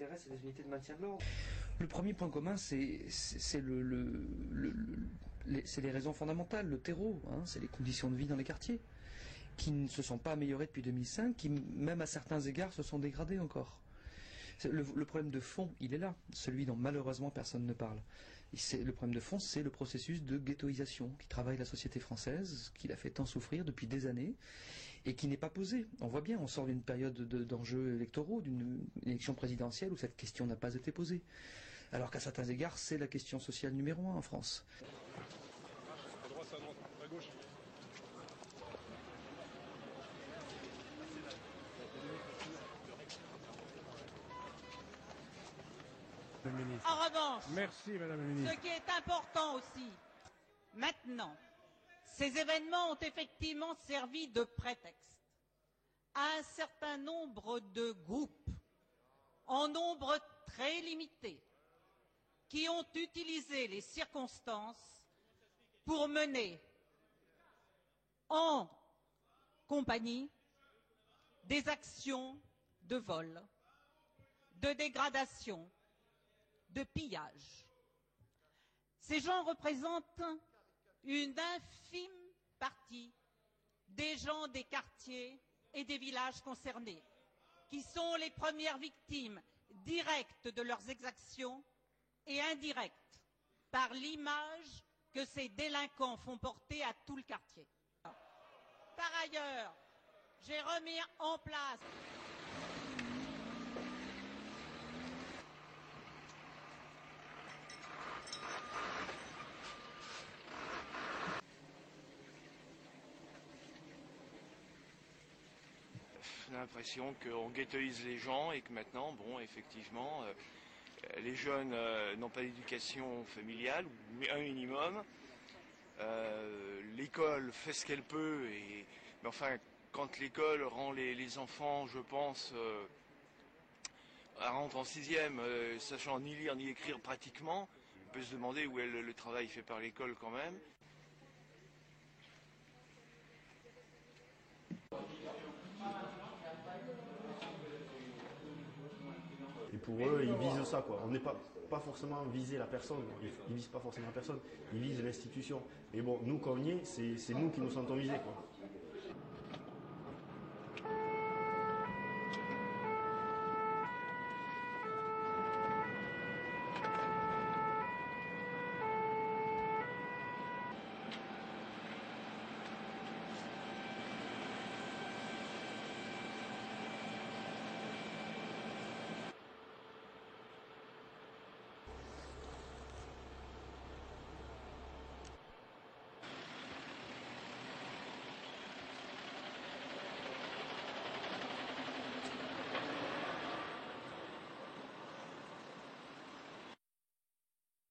CRS et les unités de maintien de l'ordre. Le premier point commun, c'est les raisons fondamentales, le terreau, hein, c'est les conditions de vie dans les quartiers, qui ne se sont pas améliorées depuis 2005, qui même à certains égards se sont dégradées encore. Le problème de fond, il est là, celui dont malheureusement personne ne parle. Le problème de fond, c'est le processus de ghettoisation qui travaille la société française, qui l'a fait tant souffrir depuis des années, et qui n'est pas posé. On voit bien, on sort d'une période d'enjeux électoraux, d'une élection présidentielle où cette question n'a pas été posée. Alors qu'à certains égards, c'est la question sociale numéro 1 en France. À droite, à gauche. En revanche, merci, Madame la Ministre. ce qui est important aussi, maintenant, ces événements ont effectivement servi de prétexte à un certain nombre de groupes, en nombre très limité, qui ont utilisé les circonstances pour mener en compagnie des actions de vol, de dégradation, de pillage. Ces gens représentent une infime partie des gens des quartiers et des villages concernés, qui sont les premières victimes directes de leurs exactions et indirectes par l'image que ces délinquants font porter à tout le quartier. Par ailleurs, j'ai remis en place l'impression qu'on ghettoise les gens et que maintenant, bon, effectivement, les jeunes n'ont pas d'éducation familiale, ou un minimum. L'école fait ce qu'elle peut, mais enfin, quand l'école rend les enfants, je pense, rentrent en sixième, sachant ni lire ni écrire pratiquement, on peut se demander où est le travail fait par l'école quand même. Et pour eux, ils visent ça, quoi. On n'est pas forcément viser la personne, ils visent pas forcément la personne, ils visent l'institution. Et bon, nous, comme on y est, c'est nous qui nous sentons visés, quoi.